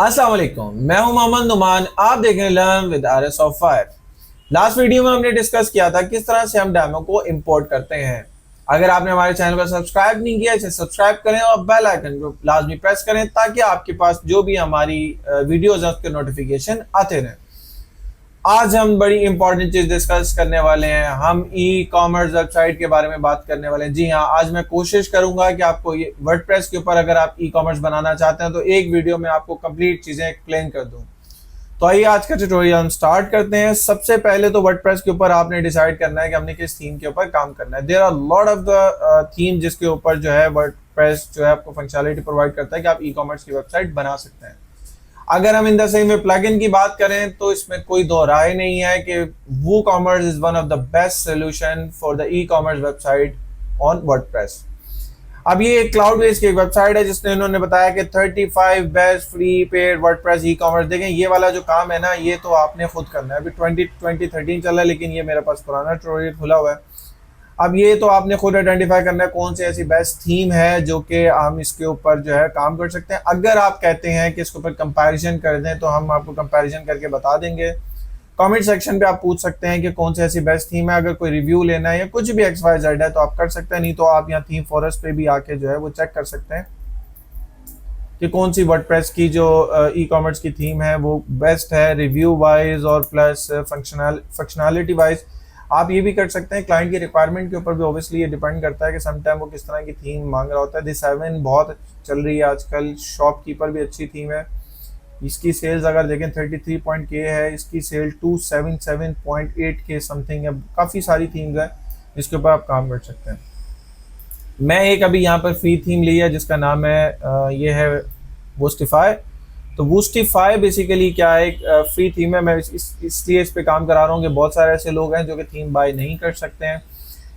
अस्सलाम वालेकुम, मैं हूं मोहम्मद नुमान। आप देख रहे हैं learn with RS of fire. Last video में हमने डिस्कस किया था किस तरह से हम डेमो को इंपोर्ट करते हैं। अगर आपने हमारे चैनल को सब्सक्राइब नहीं किया, इसे सब्सक्राइब करें और बेल आइकन को लाजमी प्रेस करें ताकि आपके पास जो भी हमारी वीडियोज हैं उसके नोटिफिकेशन आते रहें। आज हम बड़ी इंपॉर्टेंट चीज डिस्कस करने वाले हैं। हम ई कॉमर्स वेबसाइट के बारे में बात करने वाले हैं। जी हाँ, आज मैं कोशिश करूंगा कि आपको ये वर्डप्रेस के ऊपर अगर आप ई कॉमर्स बनाना चाहते हैं तो एक वीडियो में आपको कंप्लीट चीजें एक्सप्लेन कर दूं। तो आइए आज का ट्यूटोरियल हम स्टार्ट करते हैं। सबसे पहले तो वर्डप्रेस के ऊपर आपने डिसाइड करना है कि हमने किस थीम के ऊपर काम करना है। There are lot of the theme जिसके ऊपर जो है वर्डप्रेस जो है आपको फंक्शनैलिटी प्रोवाइड करता है कि आप ई कॉमर्स की वेबसाइट बना सकते हैं। अगर हम इन द सेम में प्लगइन की बात करें तो इसमें कोई दो राय नहीं है कि WooCommerce is one of the best solution for the e commerce website on WordPress. अब ये एक क्लाउड बेस्ड की एक वेबसाइट है जिसने इन्होंने बताया कि 35 best free paid WordPress e commerce. देखें, ये वाला जो काम है ना, ये तो आपने खुद करना है। अभी 2013 चल रहा है, लेकिन ये मेरे पास पुराना ट्यूटोरियल खुला हुआ है। अब ये तो आपने खुद आइडेंटिफाई करना है कौन सी ऐसी बेस्ट थीम है जो कि हम इसके ऊपर जो है काम कर सकते हैं। अगर आप कहते हैं कि इसके ऊपर कंपैरिजन कर दें तो हम आपको कंपैरिजन करके बता देंगे। कमेंट सेक्शन पे आप पूछ सकते हैं कि कौन सी ऐसी बेस्ट थीम है। अगर कोई रिव्यू लेना है या कुछ भी XYZ है तो आप कर सकते हैं, नहीं तो आप यहाँ थीम फॉरेस्ट पे भी आके जो है वो चेक कर सकते हैं कि कौन सी वर्डप्रेस की जो ई कॉमर्स की थीम है वो बेस्ट है रिव्यू वाइज और प्लस फंक्शनैलिटी वाइज। आप ये भी कर सकते हैं। क्लाइंट की रिक्वायरमेंट के ऊपर भी ऑब्वियसली ये डिपेंड करता है कि समटाइम वो किस तरह की थीम मांग रहा होता है। दिस 7 बहुत चल रही है आजकल। शॉपकीपर भी अच्छी थीम है। इसकी सेल्स अगर देखें 33 है, इसकी सेल 277.8 समथिंग है। काफ़ी सारी थीम्स है जिसके ऊपर आप काम कर सकते हैं। मैं एक अभी यहाँ पर फ्री थीम ली है जिसका नाम है ये है वूस्टिफाई। तो वूस्टिफाई बेसिकली क्या है, एक फ्री थीम है। मैं इसलिए इस पे काम करा रहा हूँ कि बहुत सारे ऐसे लोग हैं जो कि थीम बाय नहीं कर सकते हैं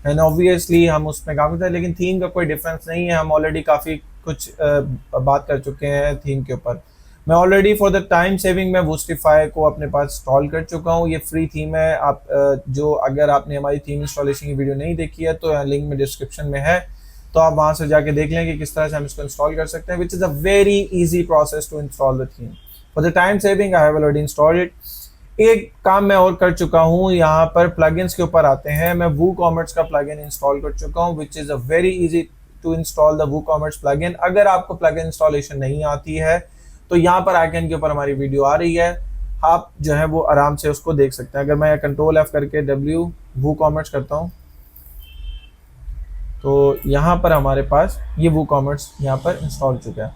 एंड ऑब्वियसली हम उसमें काम करते हैं, लेकिन थीम का कोई डिफरेंस नहीं है। हम ऑलरेडी काफ़ी कुछ बात कर चुके हैं थीम के ऊपर। मैं already for the time saving मैं वूस्टिफाई को अपने पास इंस्टॉल कर चुका हूँ। ये फ्री थीम है। आप जो अगर आपने हमारी थीम इंस्टॉलेशन की वीडियो नहीं देखी है तो लिंक में डिस्क्रिप्शन में है, तो आप वहां से जाके देख लें कि किस तरह से हम इसको इंस्टॉल कर सकते हैं। Which is a very easy process to install the theme. For the time saving I have already installed it. एक काम मैं और कर चुका हूँ, यहाँ पर प्लगइन्स के ऊपर आते हैं। मैं वूकॉमर्स का प्लगइन इंस्टॉल कर चुका हूँ which is a very easy to install the WooCommerce plugin. अगर आपको प्लगइन इंस्टॉलेशन नहीं आती है तो यहाँ पर आइकन के ऊपर हमारी वीडियो आ रही है, आप जो है वो आराम से उसको देख सकते हैं। अगर मैं कंट्रोल F करके W वूकॉमर्स करता हूँ तो यहाँ पर हमारे पास ये वूकॉमर्स यहाँ पर इंस्टॉल चुका है।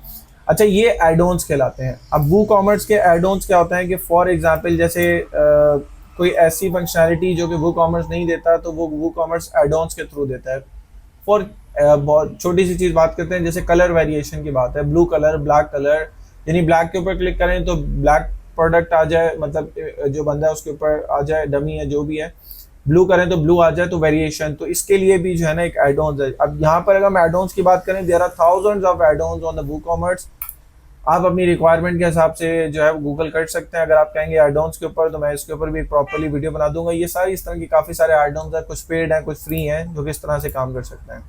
अच्छा, ये एडोन्स कहलाते हैं। अब वूकॉमर्स के एडोन्स क्या होते हैं कि फॉर एग्जांपल जैसे कोई ऐसी फंक्शनैलिटी जो कि वूकॉमर्स नहीं देता तो वो वूकॉमर्स एडोन्स के थ्रू देता है। फॉर बहुत छोटी सी चीज़ बात करते हैं, जैसे कलर वेरिएशन की बात है। ब्लू कलर, ब्लैक कलर, यानी ब्लैक के ऊपर क्लिक करें तो ब्लैक प्रोडक्ट आ जाए, मतलब जो बंदा है उसके ऊपर आ जाए, डमी है जो भी है। ब्लू करें तो ब्लू आ जाए, तो वेरिएशन। तो इसके लिए भी जो है ना एक एडोन्स है। अब यहाँ पर अगर हम एडोन्स की बात करें, there are thousands of addons on the WooCommerce. आप अपनी रिक्वायरमेंट के हिसाब से जो है गूगल कर सकते हैं। अगर आप कहेंगे एडोन्स के ऊपर तो मैं इसके ऊपर भी एक प्रॉपर्ली वीडियो बना दूंगा। ये सारी इस तरह की काफ़ी सारे एडोन्स हैं, कुछ पेड हैं, कुछ फ्री हैं, जो कि इस तरह से काम कर सकते हैं।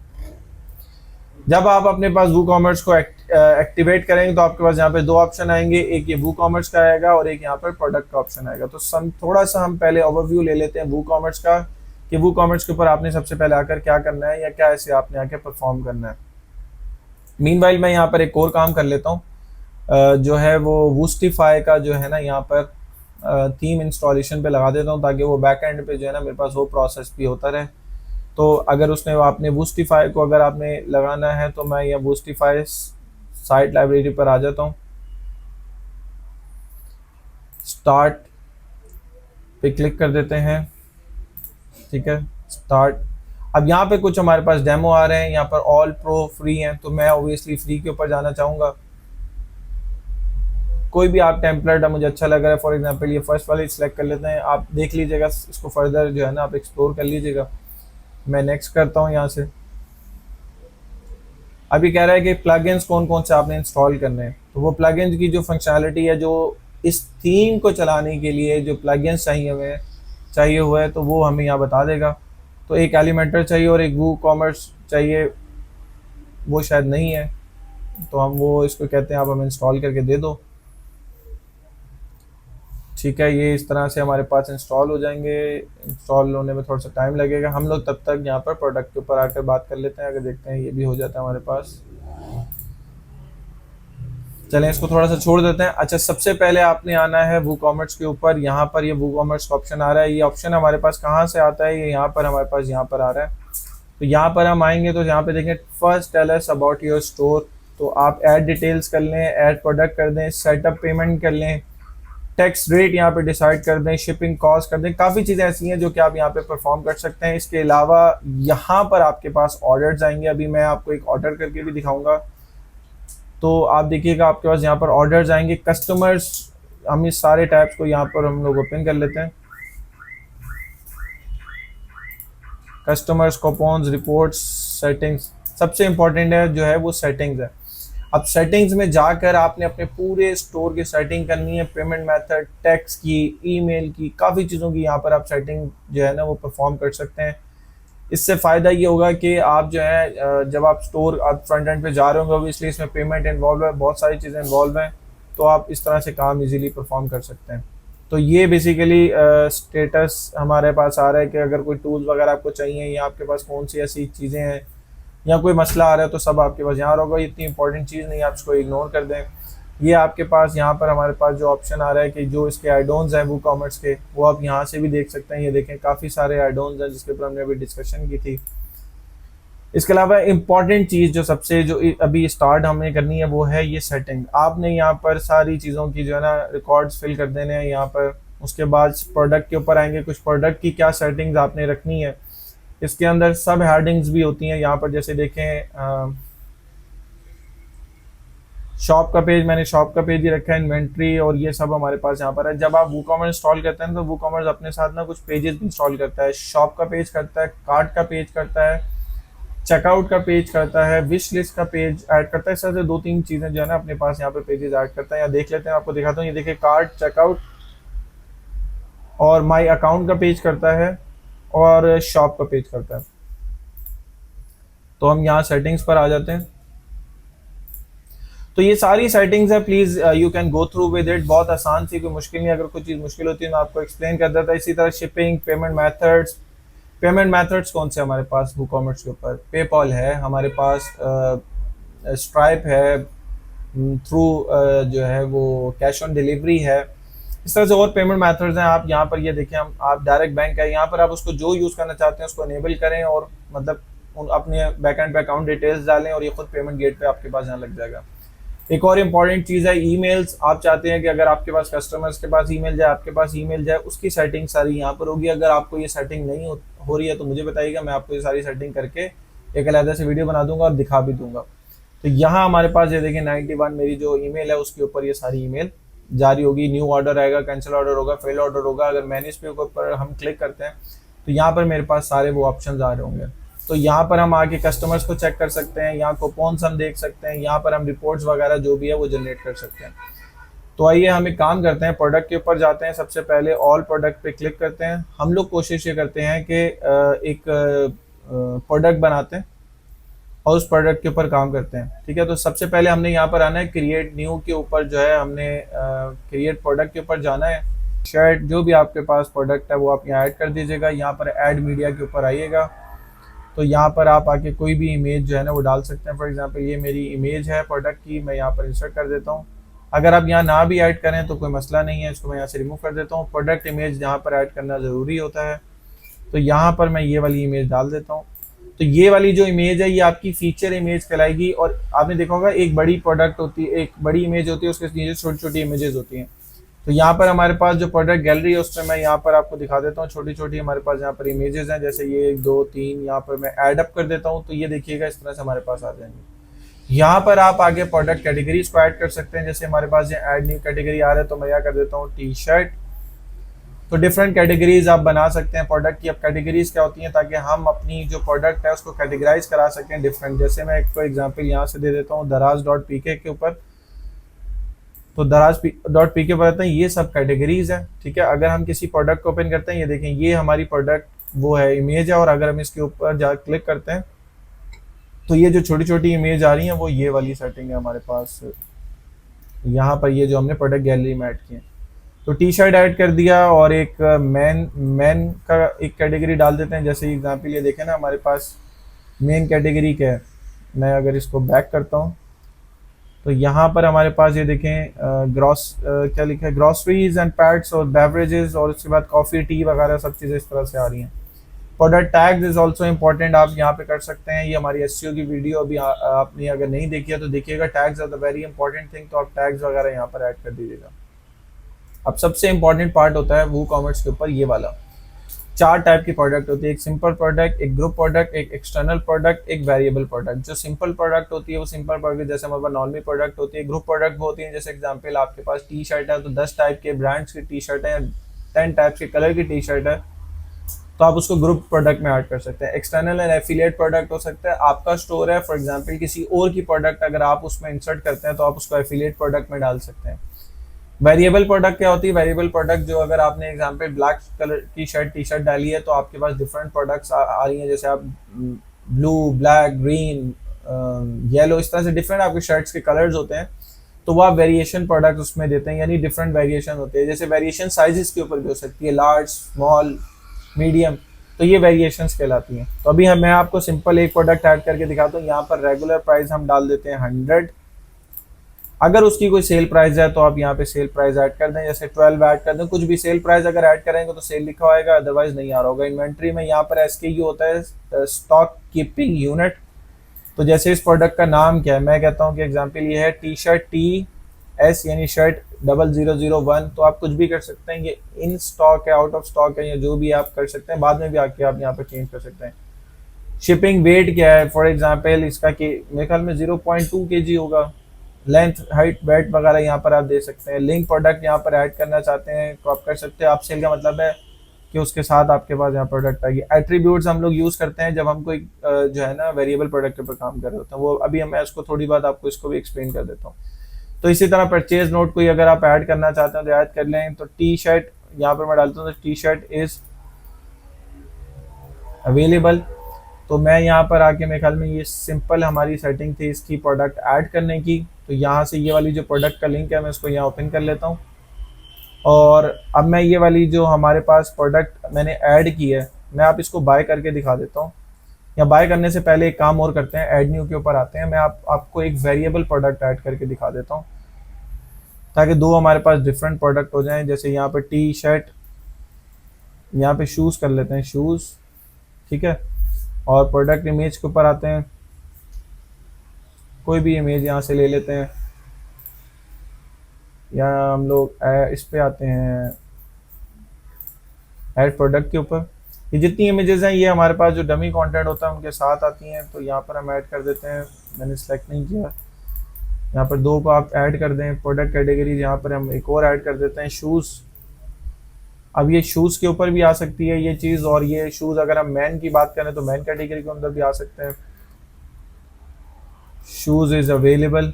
जब आप अपने पास वूकॉमर्स को एक्टिवेट करेंगे तो आपके पास यहाँ पे दो ऑप्शन आएंगे, एक ये वूकॉमर्स का आएगा और एक यहाँ पर प्रोडक्ट का ऑप्शन आएगा। तो थोड़ा सा हम पहले ओवरव्यू ले लेते हैं वूकॉमर्स का कि वूकॉमर्स के ऊपर आपने सबसे पहले आकर क्या करना है या क्या ऐसे आपने आकर परफॉर्म करना है। मीनवाइल मैं यहाँ पर एक और काम कर लेता हूँ, जो है वो वूस्टिफाई का जो है ना यहाँ पर थीम इंस्टॉलेशन पे लगा देता हूँ ताकि वो बैक एंड पे जो है ना मेरे पास वो प्रोसेस भी होता रहे। तो अगर उसने आपने वूस्टिफाई को अगर आपने लगाना है तो मैं यहाँ वूस्टिफाई साइट लाइब्रेरी पर आ जाता हूँ। स्टार्ट पे क्लिक कर देते हैं, ठीक है, स्टार्ट। अब यहाँ पे कुछ हमारे पास डेमो आ रहे हैं, यहाँ पर ऑल प्रो फ्री हैं, तो मैं ऑब्वियसली फ्री के ऊपर जाना चाहूँगा। कोई भी आप टेम्पलेट मुझे अच्छा लग रहा है, फॉर एग्जांपल ये फर्स्ट वाले सिलेक्ट कर लेते हैं। आप देख लीजिएगा, इसको फर्दर जो है ना आप एक्सप्लोर कर लीजिएगा। मैं नेक्स्ट करता हूँ यहाँ से। अभी कह रहा है कि प्लगइन्स कौन कौन से आपने इंस्टॉल करने हैं। तो वो प्लगइन्स की जो फंक्शनैलिटी है, जो इस थीम को चलाने के लिए जो प्लगइन्स चाहिए हुए हैं तो वो हमें यहाँ बता देगा। तो एक एलिमेंटर चाहिए और एक वूकॉमर्स चाहिए, वो शायद नहीं है, तो हम वो इसको कहते हैं आप हमें इंस्टॉल करके दे दो। ठीक है, ये इस तरह से हमारे पास इंस्टॉल हो जाएंगे। इंस्टॉल होने में थोड़ा सा टाइम लगेगा, हम लोग तब तक यहाँ पर प्रोडक्ट के ऊपर आकर बात कर लेते हैं। अगर देखते हैं ये भी हो जाता है हमारे पास, चलें इसको थोड़ा सा छोड़ देते हैं। अच्छा, सबसे पहले आपने आना है वूकॉमर्स के ऊपर। यहाँ पर ये वूकॉमर्स का ऑप्शन आ रहा है। ये ऑप्शन हमारे पास कहाँ से आता है, ये यहाँ पर हमारे पास यहाँ पर आ रहा है। तो यहाँ पर हम आएंगे तो यहाँ पे देखें first tell us about your store. तो आप ऐड डिटेल्स कर लें, ऐड प्रोडक्ट कर दें, सेटअप पेमेंट कर लें, टैक्स रेट यहाँ पे डिसाइड कर दें, शिपिंग कॉस्ट कर दें। काफ़ी चीज़ें ऐसी हैं जो कि आप यहाँ पे परफॉर्म कर सकते हैं। इसके अलावा यहाँ पर आपके पास ऑर्डर्स आएंगे। अभी मैं आपको एक ऑर्डर करके भी दिखाऊंगा। तो आप देखिएगा आपके पास यहाँ पर ऑर्डर्स आएंगे, कस्टमर्स। हम इस सारे टैब्स को यहाँ पर हम लोग ओपन कर लेते हैं। Customers, coupons, reports, settings. सबसे इम्पोर्टेंट है जो है वो सेटिंग्स है। अब सेटिंग्स में जाकर आपने अपने पूरे स्टोर की सेटिंग करनी है, पेमेंट मेथड, टैक्स की, ईमेल की, काफ़ी चीज़ों की यहाँ पर आप सेटिंग जो है ना वो परफॉर्म कर सकते हैं। इससे फ़ायदा ये होगा कि आप जो है जब आप स्टोर आप फ्रंट एंड पे जा रहे होंगे, इसलिए इसमें पेमेंट इन्वॉल्व है, बहुत सारी चीज़ें इन्वॉल्व हैं, तो आप इस तरह से काम इजीली परफॉर्म कर सकते हैं। तो ये बेसिकली स्टेटस हमारे पास आ रहा है कि अगर कोई टूल्स वगैरह आपको चाहिए या आपके पास कौन सी ऐसी चीज़ें हैं या कोई मसला आ रहा है तो सब आपके पास यहाँ होगा। इतनी इंपॉर्टेंट चीज़ नहीं, आप इसको इग्नोर कर दें। ये आपके पास यहाँ पर हमारे पास जो ऑप्शन आ रहा है कि जो इसके एड-ऑन्स हैं वूकॉमर्स के, वो आप यहाँ से भी देख सकते हैं। ये देखें काफ़ी सारे एड-ऑन्स हैं जिसके ऊपर हमने अभी डिस्कशन की थी। इसके अलावा इम्पॉर्टेंट चीज़ जो सबसे जो अभी स्टार्ट हमें करनी है वो है ये सेटिंग। आपने यहाँ पर सारी चीज़ों की जो है ना रिकॉर्ड्स फिल कर देने हैं यहाँ पर। उसके बाद प्रोडक्ट के ऊपर आएंगे, कुछ प्रोडक्ट की क्या सेटिंग्स आपने रखनी है। इसके अंदर सब हेडिंग्स भी होती हैं यहाँ पर, जैसे देखें शॉप का पेज, मैंने शॉप का पेज ही रखा है, इन्वेंट्री और ये सब हमारे पास यहाँ पर है। जब आप वूकॉमर्स इंस्टॉल करते हैं तो वूकॉमर्स अपने साथ ना कुछ पेजेस भी इंस्टॉल करता है। शॉप का पेज करता है, कार्ट का पेज करता है, चेकआउट का पेज करता है, विश लिस्ट का पेज ऐड करता है। इस तरह से 2-3 चीज़ें जो है ना अपने पास यहाँ पर पेजेस ऐड करता है। यहाँ देख लेते हैं, आपको दिखाता हूँ। ये देखिए कार्ट, चेकआउट और माई अकाउंट का पेज करता है और शॉप का पेज करता है। तो हम यहाँ सेटिंग्स पर आ जाते हैं। तो ये सारी सेटिंग्स है, please you can go through with it. बहुत आसान सी, कोई मुश्किल नहीं। अगर कोई चीज़ मुश्किल होती है मैं आपको एक्सप्लेन कर देता है। इसी तरह शिपिंग, पेमेंट मेथड्स कौन से हमारे पास वूकॉमर्स के ऊपर, पेपॉल है हमारे पास, स्ट्राइप है, थ्रू जो है वो कैश ऑन डिलीवरी है। इस तरह से और पेमेंट मेथड्स हैं। आप यहाँ पर ये देखें, हम आप डायरेक्ट बैंक है, यहाँ पर आप उसको जो यूज़ करना चाहते हैं उसको इनेबल करें और मतलब अपने बैकएंड पे अकाउंट डिटेल्स डालें और ये खुद पेमेंट गेट पे आपके पास यहाँ लग जाएगा। एक और इम्पॉर्टेंट चीज़ है ईमेल्स। आप चाहते हैं कि अगर आपके पास कस्टमर्स के पास ईमेल जाए, आपके पास ईमेल जाए, उसकी सेटिंग सारी यहाँ पर होगी। अगर आपको ये सेटिंग नहीं हो रही है तो मुझे बताइएगा, मैं आपको ये सारी सेटिंग करके एक अलग से वीडियो बना दूंगा और दिखा भी दूंगा। तो यहाँ हमारे पास ये देखिए 91 मेरी जो ईमेल है उसके ऊपर ये सारी ईमेल जारी होगी। न्यू ऑर्डर आएगा, कैंसिल ऑर्डर होगा, फेल ऑर्डर होगा। अगर मैनेज पे ऊपर हम क्लिक करते हैं तो यहाँ पर मेरे पास सारे वो ऑप्शन आ रहे होंगे। तो यहाँ पर हम आके कस्टमर्स को चेक कर सकते हैं, यहाँ कूपन्स हम देख सकते हैं, यहाँ पर हम रिपोर्ट्स वगैरह जो भी है वो जनरेट कर सकते हैं। तो आइए हम एक काम करते हैं, प्रोडक्ट के ऊपर जाते हैं। सबसे पहले ऑल प्रोडक्ट पे क्लिक करते हैं। हम लोग कोशिश ये करते हैं कि एक प्रोडक्ट बनाते हैं और उस प्रोडक्ट के ऊपर काम करते हैं। ठीक है, तो सबसे पहले हमने यहाँ पर आना है क्रिएट न्यू के ऊपर, जो है हमने क्रिएट प्रोडक्ट के ऊपर जाना है। शर्ट जो भी आपके पास प्रोडक्ट है वो आप यहाँ ऐड कर दीजिएगा। यहाँ पर ऐड मीडिया के ऊपर आइएगा तो यहाँ पर आप आके कोई भी इमेज जो है ना वो डाल सकते हैं। फॉर एग्जांपल ये मेरी इमेज है प्रोडक्ट की, मैं यहाँ पर इंसर्ट कर देता हूँ। अगर आप यहाँ ना भी ऐड करें तो कोई मसला नहीं है, इसको मैं यहाँ से रिमूव कर देता हूँ। प्रोडक्ट इमेज यहाँ पर ऐड करना ज़रूरी होता है, तो यहाँ पर मैं ये वाली इमेज डाल देता हूँ। तो ये वाली जो इमेज है ये आपकी फीचर इमेज कहलाएगी। और आपने देखा होगा एक बड़ी प्रोडक्ट होती है, एक बड़ी इमेज होती है, उसके नीचे छोटी छोटी इमेजेस होती हैं। तो यहाँ पर हमारे पास जो प्रोडक्ट गैलरी है उसमें मैं यहाँ पर आपको दिखा देता हूँ। छोटी छोटी हमारे पास यहाँ पर इमेजेस हैं, जैसे ये 1 2 3 यहाँ पर मैं ऐड अप कर देता हूँ तो ये देखिएगा इस तरह से हमारे पास आ जाएंगे। यहाँ पर आप आगे प्रोडक्ट कैटेगरीज को ऐड कर सकते हैं। जैसे हमारे पास ये ऐड न्यू कैटेगरी आ रहा है तो मैं यहाँ कर देता हूँ टी शर्ट। तो डिफरेंट कैटेगरीज आप बना सकते हैं प्रोडक्ट की। अब कैटेगरीज क्या होती हैं ताकि हम अपनी जो प्रोडक्ट है उसको कैटेगराइज करा सकें डिफरेंट। जैसे मैं एक एग्जांपल यहाँ से दे देता हूँ दराज.pk के ऊपर। तो दराज.pk पर आते हैं, ये सब कैटेगरीज है। ठीक है, अगर हम किसी प्रोडक्ट को ओपन करते हैं, ये देखें ये हमारी प्रोडक्ट वो है इमेज है, और अगर हम इसके ऊपर जा क्लिक करते हैं तो ये जो छोटी छोटी इमेज आ रही हैं वो ये वाली सेटिंग है हमारे पास। यहाँ पर ये जो हमने प्रोडक्ट गैलरी में ऐड की है। तो टी शर्ट ऐड कर दिया और एक मैन का एक कैटेगरी डाल देते हैं। जैसे एग्जांपल ये देखें ना, हमारे पास मेन कैटेगरी क्या है। मैं अगर इसको बैक करता हूँ तो यहाँ पर हमारे पास ये देखें क्या लिखा है, ग्रॉसरीज एंड पैट्स और बेवरेजेस, और उसके बाद कॉफ़ी टी वगैरह सब चीज़ें इस तरह से आ रही हैं। Product tags is also important, आप यहाँ पे कर सकते हैं। ये हमारी एसईओ की वीडियो अभी आपने अगर नहीं देखी है तो देखिएगा। Tags are the very important thing, तो आप टैग्स वगैरह यहाँ पर ऐड कर दीजिएगा। अब सबसे इंपॉर्टेंट पार्ट होता है वो कॉमर्स के ऊपर ये वाला। 4 टाइप की प्रोडक्ट होती है, एक सिंपल प्रोडक्ट, एक ग्रुप प्रोडक्ट, एक एक्सटर्नल प्रोडक्ट, एक वेरिएबल प्रोडक्ट। जो सिंपल प्रोडक्ट होती है वो सिंपल प्रोडक्ट जैसे हमारे पास नॉर्मल प्रोडक्ट होती है। ग्रुप प्रोडक्ट वो होती है, जैसे एग्जांपल आपके पास टी शर्ट है तो 10 टाइप के ब्रांड्स की टी शर्ट है, 10 टाइप्स के कलर की टी शर्ट है, तो आप उसको ग्रुप प्रोडक्ट में ऐड कर सकते हैं। एक्सटर्नल एंड एफिलिएट प्रोडक्ट हो सकता है, आपका स्टोर है फॉर एग्जांपल, किसी और की प्रोडक्ट अगर आप उसमें इंसर्ट करते हैं तो आप उसको एफिलिएट प्रोडक्ट में डाल सकते हैं। वेरिएबल प्रोडक्ट क्या होती है? वेरिएबल प्रोडक्ट जो अगर आपने एग्जांपल ब्लैक कलर की टी शर्ट डाली है तो आपके पास डिफरेंट प्रोडक्ट्स आ रही हैं, जैसे आप ब्लू, ब्लैक, ग्रीन, येलो, इस तरह से डिफरेंट आपके शर्ट्स के कलर्स होते हैं, तो वो आप वेरिएशन प्रोडक्ट उसमें देते हैं, यानी डिफरेंट वेरिएशन होते हैं। जैसे वेरिएशन साइजेस के ऊपर भी हो सकती है, लार्ज, स्मॉल, मीडियम, तो ये वेरिएशंस कहलाती हैं। तो अभी मैं आपको सिंपल एक प्रोडक्ट ऐड करके दिखाता हूँ। यहाँ पर रेगुलर प्राइस हम डाल देते हैं 100। अगर उसकी कोई सेल प्राइस है तो आप यहाँ पे सेल प्राइस ऐड कर दें, जैसे 12 ऐड कर दें। कुछ भी सेल प्राइस अगर ऐड करेंगे तो सेल लिखा होगा, अदरवाइज नहीं आ रहा होगा। इन्वेंट्री में यहाँ पर SKU होता है, स्टॉक कीपिंग यूनिट। तो जैसे इस प्रोडक्ट का नाम क्या है, मैं कहता हूँ कि एग्जांपल ये है टी शर्ट TS यानी शर्ट 0001, तो आप कुछ भी कर सकते हैं। ये इन स्टॉक है, आउट ऑफ स्टॉक है, या जो भी आप कर सकते हैं, बाद में भी आके आप यहाँ पर चेंज कर सकते हैं। शिपिंग वेट क्या है, फॉर एग्जाम्पल इसका मेरे ख्याल में 0.2 kg होगा। लेंथ, हाइट, वेट वगैरह यहाँ पर आप दे सकते हैं। लिंक प्रोडक्ट यहाँ पर ऐड करना चाहते हैं तो आप कर सकते हैं। आप सेल का मतलब है कि उसके साथ आपके पास यहाँ प्रोडक्ट आएगी। एट्रीब्यूट्स हम लोग यूज़ करते हैं जब हम कोई जो है ना वेरिएबल प्रोडक्ट के ऊपर काम कर रहे होते हैं, वो अभी मैं इसको थोड़ी बात आपको इसको भी एक्सप्लेन कर देता हूँ। तो इसी तरह परचेज नोट कोई अगर आप ऐड करना चाहते हैं तो ऐड कर लें। तो टी शर्ट यहाँ पर मैं डालता हूँ, तो टी शर्ट इज़ अवेलेबल। तो मैं यहाँ पर आके मेरे ख्याल में ये सिंपल हमारी सेटिंग थी इसकी प्रोडक्ट ऐड करने की। तो यहाँ से ये वाली जो प्रोडक्ट का लिंक है मैं इसको यहाँ ओपन कर लेता हूँ, और अब मैं ये वाली जो हमारे पास प्रोडक्ट मैंने ऐड की है मैं आप इसको बाय करके दिखा देता हूँ। या बाय करने से पहले एक काम और करते हैं, ऐड न्यू के ऊपर आते हैं। मैं आपको एक वेरिएबल प्रोडक्ट ऐड करके दिखा देता हूँ ताकि दो हमारे पास डिफरेंट प्रोडक्ट हो जाएं। जैसे यहाँ पे टी शर्ट, यहाँ पे शूज़ कर लेते हैं, शूज़, ठीक है। और प्रोडक्ट इमेज के ऊपर आते हैं, कोई भी इमेज यहाँ से ले लेते हैं, या हम लोग इस पे आते हैं ऐड प्रोडक्ट के ऊपर। ये जितनी इमेजेस हैं ये हमारे पास जो डमी कंटेंट होता है उनके साथ आती हैं, तो यहाँ पर हम ऐड कर देते हैं। मैंने सेलेक्ट नहीं किया, यहाँ पर 2 को आप ऐड कर दें। प्रोडक्ट कैटेगरीज यहाँ पर हम एक और ऐड कर देते हैं, शूज़। अब ये शूज़ के ऊपर भी आ सकती है ये चीज़, और ये शूज़ अगर हम मैन की बात करें तो मैन कैटेगरी के अंदर भी आ सकते हैं। Shoes is available.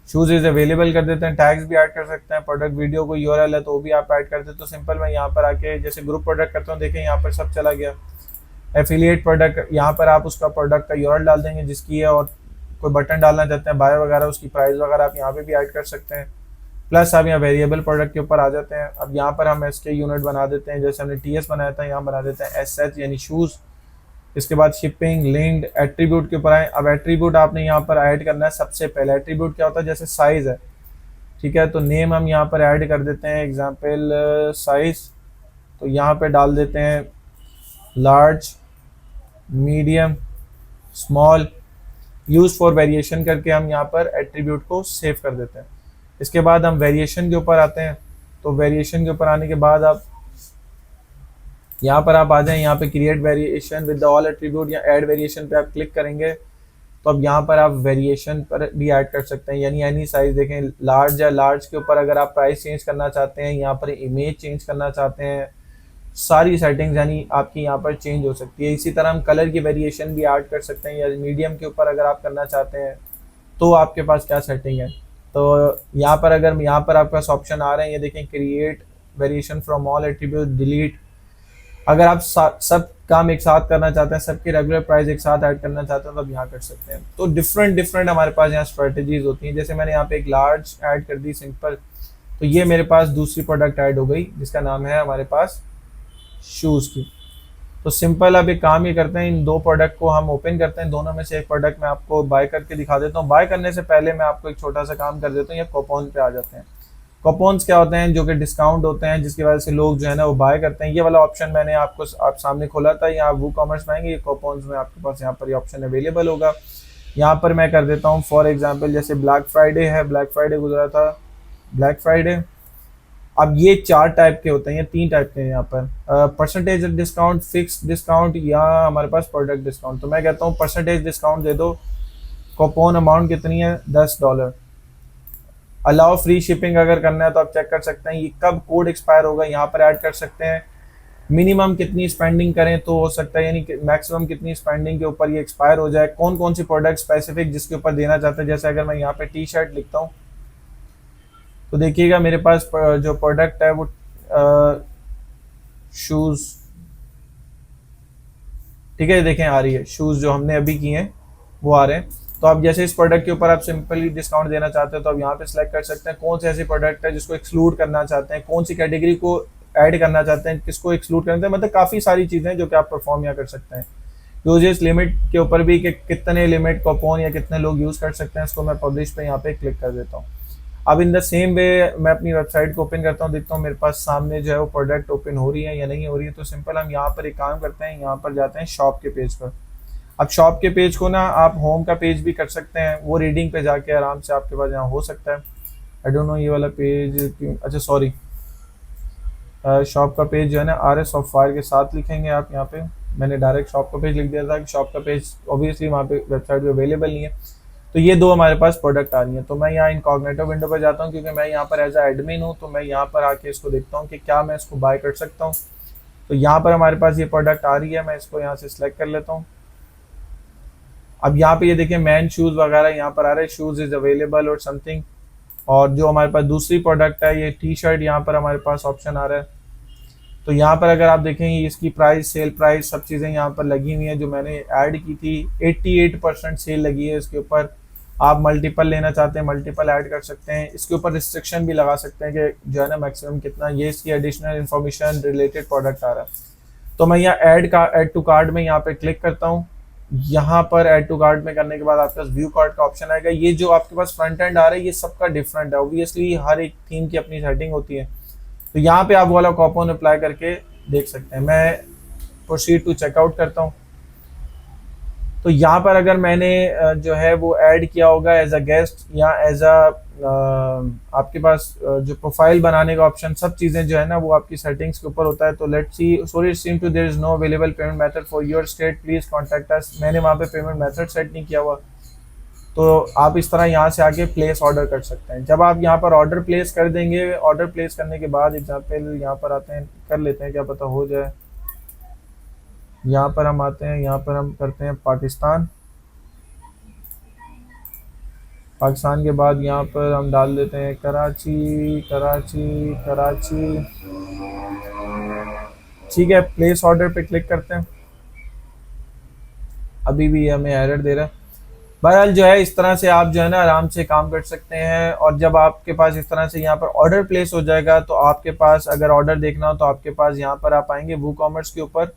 Shoes is available कर देते हैं। टैग्स भी ऐड कर सकते हैं। प्रोडक्ट वीडियो को URL है तो वो भी आप ऐड कर देते। तो सिंपल मैं यहाँ पर आके जैसे ग्रुप प्रोडक्ट करता हूँ, देखें यहाँ पर सब चला गया। एफिलिएट प्रोडक्ट, यहाँ पर आप उसका प्रोडक्ट का URL डाल देंगे जिसकी है, और कोई बटन डालना चाहते हैं बाय वगैरह, उसकी प्राइस वगैरह आप यहाँ पे भी ऐड कर सकते हैं। प्लस आप यहाँ वेरिएबल प्रोडक्ट के ऊपर आ जाते हैं। अब यहाँ पर हम SK यूनिट बना देते हैं, जैसे हमने TS बनाया था यहाँ बना देते हैं SH यानी शूज़। इसके बाद शिपिंग, लिंक्ड, एट्रीब्यूट के ऊपर आए। अब एट्रीब्यूट आपने यहाँ पर ऐड करना है। सबसे पहले एट्रीब्यूट क्या होता है, जैसे साइज़ है, ठीक है, तो नेम हम यहाँ पर ऐड कर देते हैं, एग्जाम्पल साइज़। तो यहाँ पर डाल देते हैं large, medium, small, use for variation करके हम यहाँ पर एट्रीब्यूट को सेव कर देते हैं। इसके बाद हम वेरिएशन के ऊपर आते हैं। तो वेरिएशन के ऊपर आने के बाद आप यहाँ पर आप आ जाएं, यहाँ पे create variation with all attribute या ऐड वेरिएशन पे आप क्लिक करेंगे तो अब यहाँ पर आप वेरिएशन पर भी ऐड कर सकते हैं, यानी एनी साइज। देखें लार्ज है, लार्ज के ऊपर अगर आप प्राइस चेंज करना चाहते हैं, यहाँ पर इमेज चेंज करना चाहते हैं, सारी सेटिंग्स यानी आपकी यहाँ पर चेंज हो सकती है। इसी तरह हम कलर की वेरिएशन भी ऐड कर सकते हैं, या मीडियम के ऊपर अगर आप करना चाहते हैं तो आपके पास क्या सेटिंग है। तो यहाँ पर अगर यहाँ पर आपके पास ऑप्शन आ रहे हैं, ये देखें create variation from all attribute, delete, अगर आप सब काम एक साथ करना चाहते हैं, सबके रेगुलर प्राइस एक साथ ऐड करना चाहते हैं तो आप यहाँ कर सकते हैं। तो डिफरेंट डिफरेंट हमारे पास यहाँ स्ट्रेटेजीज होती हैं। जैसे मैंने यहाँ पे एक लार्ज ऐड कर दी सिंपल, तो ये मेरे पास दूसरी प्रोडक्ट ऐड हो गई जिसका नाम है हमारे पास शूज़ की। तो सिंपल अब एक काम ये करते हैं, इन दो प्रोडक्ट को हम ओपन करते हैं। दोनों में से एक प्रोडक्ट मैं आपको बाय करके दिखा देता हूँ। बाय करने से पहले मैं आपको एक छोटा सा काम कर देता हूँ, ये कूपन पे आ जाते हैं। कूपन्स क्या होते हैं? जो कि डिस्काउंट होते हैं, जिसकी वजह से लोग जो है ना वो बाय करते हैं। ये वाला ऑप्शन मैंने आपको आप सामने खोला था, यहाँ वो कॉमर्स में आएंगे, ये कूपन्स में आपके पास यहाँ पर ये ऑप्शन अवेलेबल होगा। यहाँ पर मैं कर देता हूँ फॉर एग्जाम्पल, जैसे ब्लैक फ्राइडे है, ब्लैक फ्राइडे गुजरा था, ब्लैक फ्राइडे। अब ये 4 टाइप के होते हैं, ये 3 टाइप के हैं यहाँ पर, परसेंटेज डिस्काउंट, फिक्स डिस्काउंट या हमारे पास प्रोडक्ट डिस्काउंट। तो मैं कहता हूँ परसेंटेज डिस्काउंट दे दो। कूपन अमाउंट कितनी है? $10। अलाउ फ्री शिपिंग अगर करना है तो आप चेक कर सकते हैं ये कब कोड एक्सपायर होगा, यहाँ पर ऐड कर सकते हैं। मिनिमम कितनी स्पेंडिंग करें तो हो सकता है, यानी मैक्सिमम कितनी स्पेंडिंग के ऊपर ये एक्सपायर हो जाए। कौन कौन सी प्रोडक्ट स्पेसिफिक जिसके ऊपर देना चाहते हैं, जैसे अगर मैं यहाँ पे टी शर्ट लिखता हूँ तो देखिएगा मेरे पास जो प्रोडक्ट है वो शूज़, ठीक है, देखें आ रही है शूज़ जो हमने अभी किए हैं वो आ रहे हैं। तो आप जैसे इस प्रोडक्ट के ऊपर आप सिंपली डिस्काउंट देना चाहते हैं तो आप यहाँ पे सिलेक्ट कर सकते हैं कौन से ऐसे प्रोडक्ट है जिसको एक्सक्लूड करना चाहते हैं, कौन सी कैटेगरी को ऐड करना चाहते हैं, किसको एक्सक्लूड करना चाहते हैं। मतलब काफ़ी सारी चीज़ें जो कि आप परफॉर्म यहाँ कर सकते हैं। यूजेस लिमिट के ऊपर भी कि कितने लिमिट कूपन या कितने लोग यूज़ कर सकते हैं, इसको मैं पब्लिश पे यहाँ पे क्लिक कर देता हूँ। अब इन द सेम वे मैं अपनी वेबसाइट को ओपन करता हूँ, देखता हूँ मेरे पास सामने जो है वो प्रोडक्ट ओपन हो रही है या नहीं हो रही है। तो सिंपल हम यहाँ पर एक काम करते हैं, यहाँ पर जाते हैं शॉप के पेज पर। अब शॉप के पेज को ना आप होम का पेज भी कर सकते हैं, वो रीडिंग पे जाके आराम से आपके पास यहाँ हो सकता है। आई डोंट नो ये वाला पेज क्यों, अच्छा सॉरी, शॉप का पेज जो है ना RS सॉफ्टवेयर के साथ लिखेंगे आप यहाँ पे। मैंने डायरेक्ट शॉप का पेज लिख दिया था कि शॉप का पेज ऑब्वियसली वहाँ पे वेबसाइट पे अवेलेबल नहीं है। तो ये दो हमारे पास प्रोडक्ट आ रही हैं। तो मैं यहाँ इनकॉग्निटो विंडो पर जाता हूँ क्योंकि मैं यहाँ पर एज ए एडमिन हूँ, तो मैं यहाँ पर आके इसको देखता हूँ कि क्या मैं इसको बाय कर सकता हूँ। तो यहाँ पर हमारे पास ये प्रोडक्ट आ रही है, मैं इसको यहाँ से सिलेक्ट कर लेता हूँ। अब यहाँ पे ये देखिए मैन शूज़ वगैरह यहाँ पर आ रहे हैं, शूज़ इज़ अवेलेबल और समथिंग। और जो हमारे पास दूसरी प्रोडक्ट है ये टी शर्ट, यहाँ पर हमारे पास ऑप्शन आ रहा है। तो यहाँ पर अगर आप देखेंगे इसकी प्राइस, सेल प्राइस, सब चीज़ें यहाँ पर लगी हुई हैं जो मैंने ऐड की थी। 88% सेल लगी है इसके ऊपर। आप मल्टीपल लेना चाहते हैं मल्टीपल ऐड कर सकते हैं। इसके ऊपर रिस्ट्रिक्शन भी लगा सकते हैं कि जो है ना मैक्सिमम कितना, ये इसकी एडिशनल इन्फॉर्मेशन रिलेटेड प्रोडक्ट आ रहा है। तो मैं यहाँ ऐड टू कार्ट में यहाँ पे क्लिक करता हूँ। यहाँ पर ऐड टू कार्ट में करने के बाद आपके पास व्यू कार्ट का ऑप्शन आएगा। ये जो आपके पास फ्रंट एंड आ रहा है ये सबका डिफरेंट है, ऑब्वियसली हर एक थीम की अपनी सेटिंग होती है। तो यहाँ पे आप वाला कूपन अप्लाई करके देख सकते हैं। मैं प्रोसीड टू चेकआउट करता हूँ। तो यहाँ पर अगर मैंने जो है वो ऐड किया होगा एज अ गेस्ट या एज अ आपके पास जो प्रोफाइल बनाने का ऑप्शन, सब चीज़ें जो है ना वो आपकी सेटिंग्स के ऊपर होता है। तो let's see, sorry it seem to there is no available payment method for your state, please contact us. मैंने वहाँ पे पेमेंट मेथड सेट नहीं किया हुआ, तो आप इस तरह यहाँ से आके प्लेस ऑर्डर कर सकते हैं। जब आप यहाँ पर ऑर्डर प्लेस कर देंगे, ऑर्डर प्लेस करने के बाद एग्जाम्पल यहाँ पर आते हैं, कर लेते हैं, क्या पता हो जाए। यहाँ पर हम आते हैं, यहाँ पर हम करते हैं पाकिस्तान। पाकिस्तान के बाद यहाँ पर हम डाल देते हैं कराची, कराची, कराची। ठीक है, प्लेस ऑर्डर पे क्लिक करते हैं। अभी भी हमें एरर दे रहा है। बहरहाल जो है इस तरह से आप जो है ना आराम से काम कर सकते हैं। और जब आपके पास इस तरह से यहाँ पर ऑर्डर प्लेस हो जाएगा तो आपके पास अगर ऑर्डर देखना हो तो आपके पास यहाँ पर आप आएंगे वूकॉमर्स के ऊपर।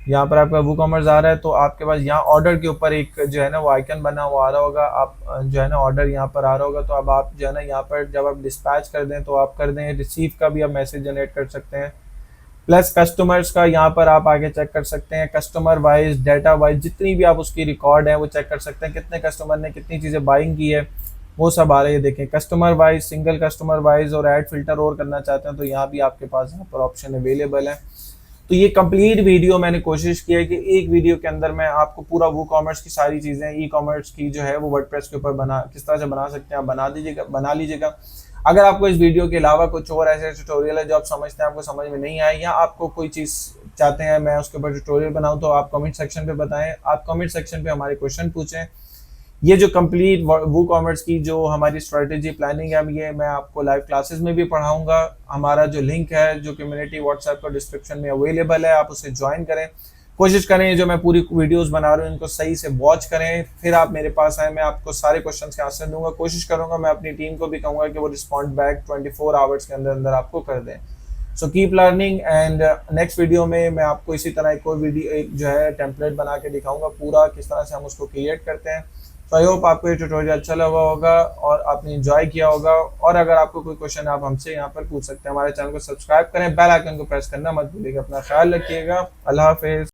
यहाँ पर आपका वूकॉमर्स आ रहा है तो आपके पास यहाँ ऑर्डर के ऊपर एक जो है ना वो आइकन बना हुआ आ रहा होगा। आप जो है ना ऑर्डर यहाँ पर आ रहा होगा, तो अब आप जो है ना यहाँ पर जब आप डिस्पैच कर दें तो आप कर दें, रिसीव का भी आप मैसेज जनरेट कर सकते हैं। प्लस कस्टमर्स का यहाँ पर आप आगे चेक कर सकते हैं, कस्टमर वाइज, डाटा वाइज, जितनी भी आप उसकी रिकॉर्ड है वो चेक कर सकते हैं। कितने कस्टमर ने कितनी चीज़ें बाइंग की है वो सब आ रही है। देखें customer wise, single customer wise, और ऐड फिल्टर और करना चाहते हैं तो यहाँ भी आपके पास यहाँ पर ऑप्शन अवेलेबल है। तो ये कंप्लीट वीडियो मैंने कोशिश की है कि एक वीडियो के अंदर मैं आपको पूरा वो कॉमर्स की सारी चीज़ें, ई कॉमर्स की जो है वो वर्डप्रेस के ऊपर किस तरह से बना सकते हैं आप बना लीजिएगा। अगर आपको इस वीडियो के अलावा कुछ और ऐसे ट्यूटोरियल है जो आप समझते हैं आपको समझ में नहीं आए, या आपको कोई चीज़ चाहते हैं मैं उसके ऊपर ट्यूटोरियल बनाऊं, तो आप कमेंट सेक्शन पे बताएं। आप कमेंट सेक्शन पे हमारे क्वेश्चन पूछें, ये जो कंप्लीट वूकॉमर्स की जो हमारी स्ट्रेटेजी प्लानिंग है, ये मैं आपको लाइव क्लासेस में भी पढ़ाऊंगा। हमारा जो लिंक है जो कम्युनिटी व्हाट्सएप का डिस्क्रिप्शन में अवेलेबल है, आप उसे ज्वाइन करें। कोशिश करें जो मैं पूरी वीडियोस बना रहा हूँ इनको सही से वॉच करें, फिर आप मेरे पास आए, मैं आपको सारे क्वेश्चंस के आंसर दूंगा। कोशिश करूंगा, मैं अपनी टीम को भी कहूंगा कि वो रिस्पॉन्ड बैक 24 आवर्स के अंदर अंदर आपको कर दें। So keep learning and next video में मैं आपको इसी तरह एक और वीडियो एक जो है टेम्पलेट बना के दिखाऊंगा पूरा किस तरह से हम उसको क्रिएट करते हैं। तो आई होप आपको ये ट्यूटोरियल अच्छा लगा होगा और आपने एंजॉय किया होगा। और अगर आपको कोई क्वेश्चन आप हमसे यहाँ पर पूछ सकते हैं। हमारे चैनल को सब्सक्राइब करें, बेल आइकन को प्रेस करना मत भूलिएगा। अपना ख्याल रखिएगा। अल्लाह हाफिज।